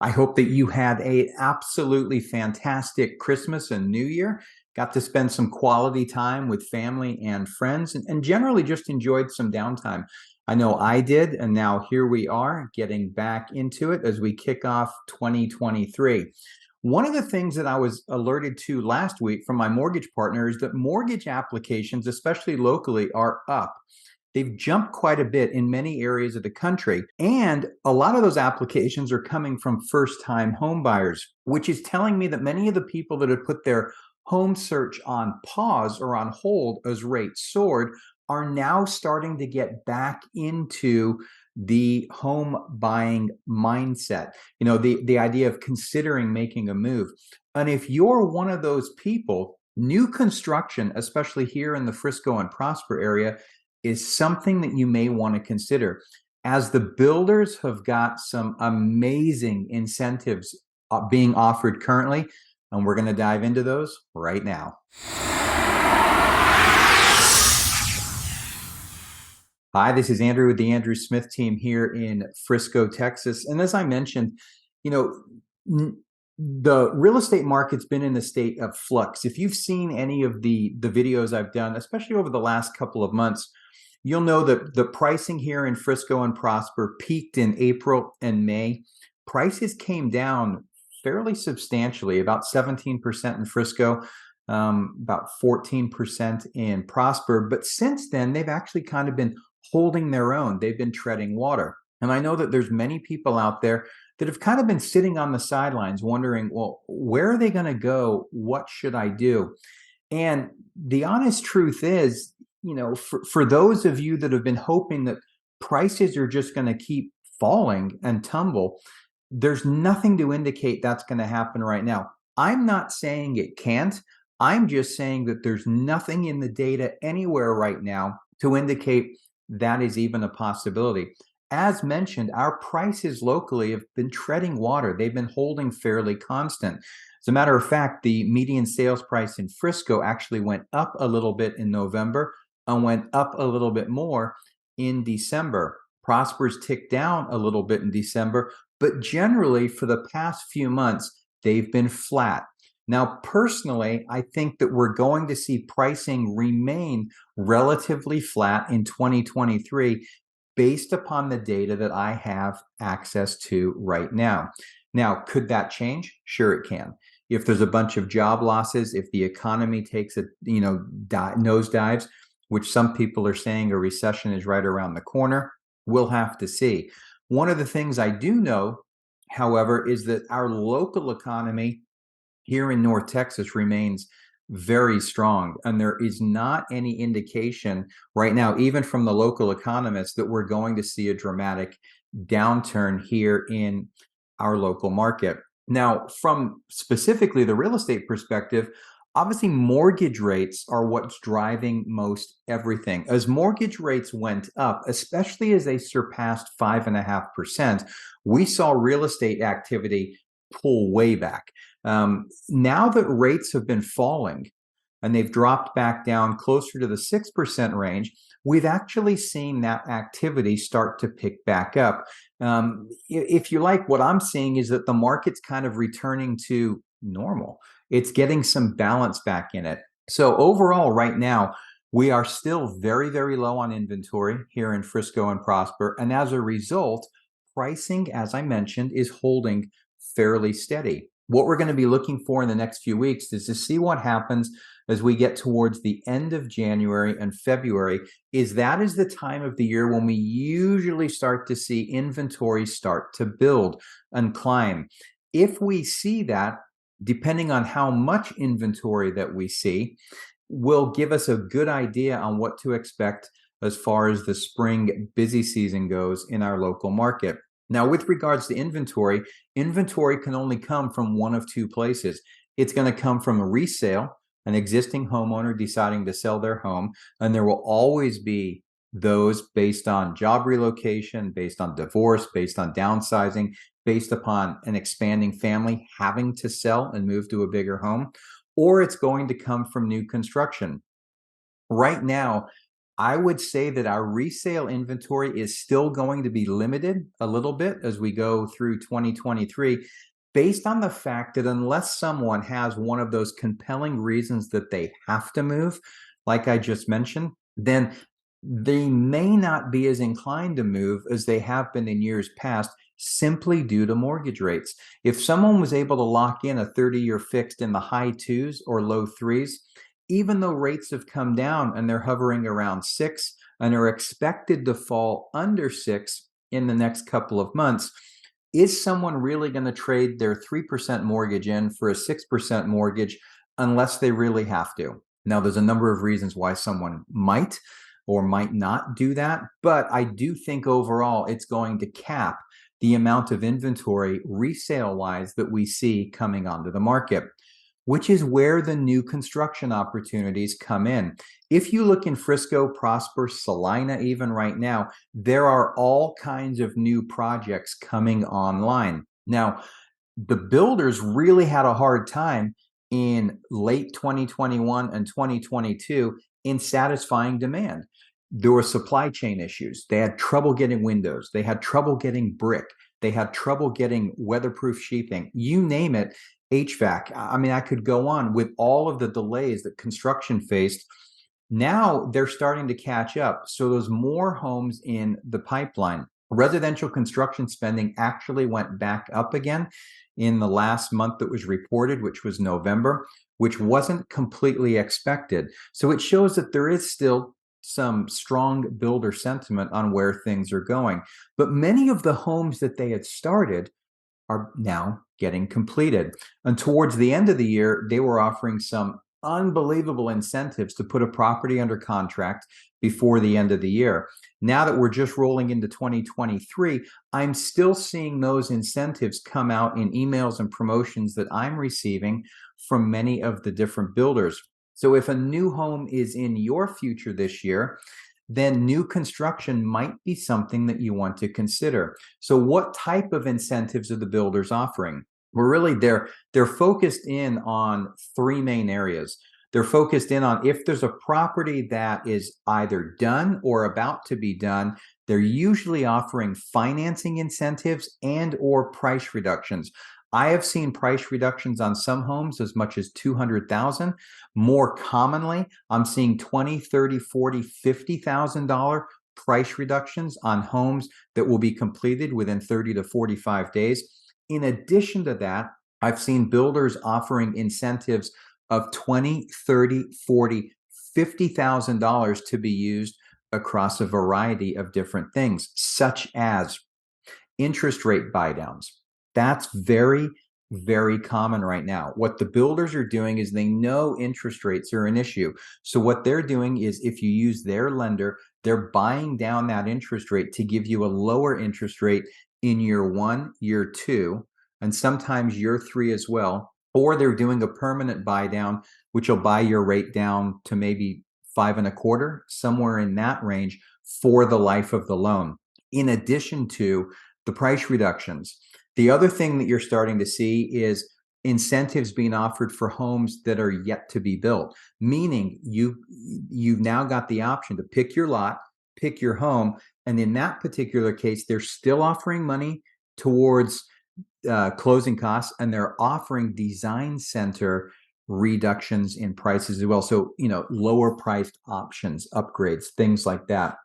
I hope that you had a absolutely fantastic Christmas and New Year. Got to spend some quality time with family and friends and generally just enjoyed some downtime. I know I did, and now here we are getting back into it as we kick off 2023. One of the things that I was alerted to last week from my mortgage partner is that mortgage applications, especially locally, are up. They've jumped quite a bit in many areas of the country. And a lot of those applications are coming from first time home buyers, which is telling me that many of the people that have put their home search on pause or on hold as rates soared are now starting to get back into the home buying mindset. The idea of considering making a move. And if you're one of those people, new construction, especially here in the Frisco and Prosper area, is something that you may want to consider, as the builders have got some amazing incentives being offered currently, and we're going to dive into those right now. Hi, this is Andrew with the Andrew Smith team here in Frisco, Texas. And as I mentioned, you know, the real estate market's been in a state of flux. If you've seen any of the videos I've done, especially over the last couple of months, you'll know that the pricing here in Frisco and Prosper peaked in April and May. Prices came down fairly substantially, about 17% in Frisco, about 14% in Prosper. But since then, they've actually kind of been holding their own. They've been treading water. And I know that there's many people out there that have kind of been sitting on the sidelines wondering, well, where are they going to go? What should I do? And the honest truth is, for those of you that have been hoping that prices are just going to keep falling and tumble, there's nothing to indicate that's going to happen right now. I'm not saying it can't. I'm just saying that there's nothing in the data anywhere right now to indicate that is even a possibility. As mentioned, our prices locally have been treading water. They've been holding fairly constant. As a matter of fact, the median sales price in Frisco actually went up a little bit in November and went up a little bit more in December. Prosper's ticked down a little bit in December, but generally for the past few months, they've been flat. Now, personally, I think that we're going to see pricing remain relatively flat in 2023 based upon the data that I have access to right now. Now, could that change? Sure, it can. If there's a bunch of job losses, if the economy takes a nosedives, which some people are saying a recession is right around the corner, we'll have to see. One of the things I do know, however, is that our local economy here in North Texas remains very strong. And there is not any indication right now, even from the local economists, that we're going to see a dramatic downturn here in our local market. Now, from specifically the real estate perspective, obviously mortgage rates are what's driving most everything. As mortgage rates went up, especially as they surpassed 5.5%, we saw real estate activity pull way back. Now that rates have been falling and they've dropped back down closer to the 6% range, we've actually seen that activity start to pick back up. If you like, what I'm seeing is that the market's kind of returning to normal. It's getting some balance back in it. So overall, right now, we are still very, very low on inventory here in Frisco and Prosper. And as a result, pricing, as I mentioned, is holding fairly steady. What we're going to be looking for in the next few weeks is to see what happens as we get towards the end of January and February. That is the time of the year when we usually start to see inventory start to build and climb. If we see that, depending on how much inventory that we see, will give us a good idea on what to expect as far as the spring busy season goes in our local market. Now, with regards to inventory can only come from one of two places. It's going to come from a resale, an existing homeowner deciding to sell their home, and there will always be those based on job relocation, based on divorce, based on downsizing, based upon an expanding family having to sell and move to a bigger home, or it's going to come from new construction. Right now, I would say that our resale inventory is still going to be limited a little bit as we go through 2023, based on the fact that unless someone has one of those compelling reasons that they have to move, like I just mentioned, then they may not be as inclined to move as they have been in years past, simply due to mortgage rates. If someone was able to lock in a 30-year fixed in the high twos or low threes, even though rates have come down and they're hovering around 6 and are expected to fall under 6 in the next couple of months, is someone really going to trade their 3% mortgage in for a 6% mortgage unless they really have to? Now, there's a number of reasons why someone might or might not do that, but I do think overall it's going to cap the amount of inventory resale-wise that we see coming onto the market, which is where the new construction opportunities come in. If you look in Frisco, Prosper, Salina, even right now, there are all kinds of new projects coming online. Now, the builders really had a hard time in late 2021 and 2022 in satisfying demand. There were supply chain issues. They had trouble getting windows. They had trouble getting brick. They had trouble getting weatherproof sheathing. You name it, HVAC. I mean, I could go on with all of the delays that construction faced. Now they're starting to catch up. So there's more homes in the pipeline. Residential construction spending actually went back up again in the last month that was reported, which was November, which wasn't completely expected. So it shows that there is still some strong builder sentiment on where things are going. But many of the homes that they had started are now getting completed. And towards the end of the year, they were offering some unbelievable incentives to put a property under contract before the end of the year. Now that we're just rolling into 2023, I'm still seeing those incentives come out in emails and promotions that I'm receiving from many of the different builders. So if a new home is in your future this year, then new construction might be something that you want to consider. So what type of incentives are the builders offering? Well, really, they're focused in on three main areas. They're focused in on if there's a property that is either done or about to be done, they're usually offering financing incentives and or price reductions. I have seen price reductions on some homes as much as 200,000. More commonly, I'm seeing 20, 30, 40, $50,000 price reductions on homes that will be completed within 30 to 45 days. In addition to that, I've seen builders offering incentives of 20, 30, 40, $50,000 to be used across a variety of different things, such as interest rate buy downs. That's very, very common right now. What the builders are doing is they know interest rates are an issue. So what they're doing is if you use their lender, they're buying down that interest rate to give you a lower interest rate in year 1, year 2, and sometimes year 3 as well. Or they're doing a permanent buy down, which will buy your rate down to maybe 5.25, somewhere in that range for the life of the loan. In addition to the price reductions. The other thing that you're starting to see is incentives being offered for homes that are yet to be built, meaning you've now got the option to pick your lot, pick your home, and in that particular case, they're still offering money towards closing costs, and they're offering design center reductions in prices as well. So, lower priced options, upgrades, things like that.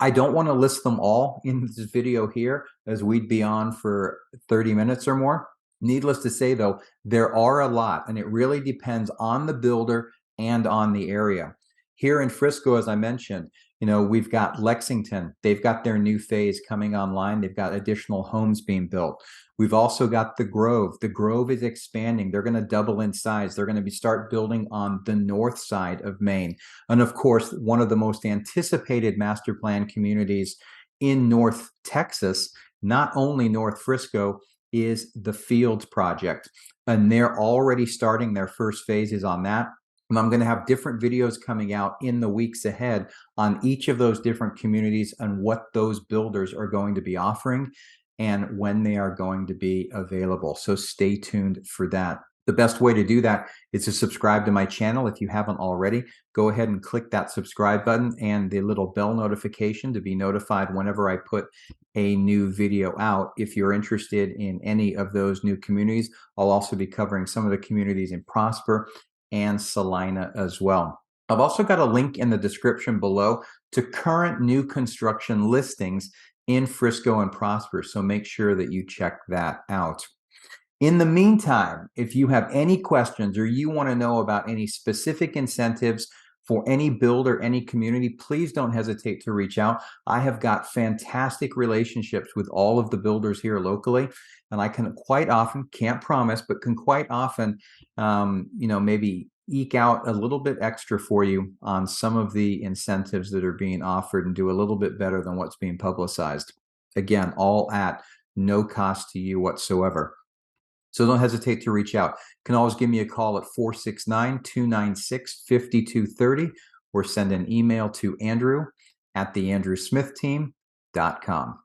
I don't want to list them all in this video here, as we'd be on for 30 minutes or more. Needless to say, though, there are a lot, and it really depends on the builder and on the area. Here in Frisco, as I mentioned, we've got Lexington. They've got their new phase coming online. They've got additional homes being built. We've also got the Grove. The Grove is expanding. They're going to double in size. They're going to start building on the north side of Maine. And of course, one of the most anticipated master plan communities in North Texas, not only North Frisco, is the Fields project. And they're already starting their first phases on that. And I'm going to have different videos coming out in the weeks ahead on each of those different communities and what those builders are going to be offering and when they are going to be available. So stay tuned for that. The best way to do that is to subscribe to my channel if you haven't already. Go ahead and click that subscribe button and the little bell notification to be notified whenever I put a new video out. If you're interested in any of those new communities, I'll also be covering some of the communities in Prosper and Salina as well. I've also got a link in the description below to current new construction listings in Frisco and Prosper, so make sure that you check that out. In the meantime, if you have any questions or you want to know about any specific incentives for any builder, any community, please don't hesitate to reach out. I have got fantastic relationships with all of the builders here locally, and I can quite often, can't promise, but can quite often, maybe eke out a little bit extra for you on some of the incentives that are being offered and do a little bit better than what's being publicized. Again, all at no cost to you whatsoever. So don't hesitate to reach out. You can always give me a call at 469-296-5230 or send an email to Andrew@theandrewsmithteam.com.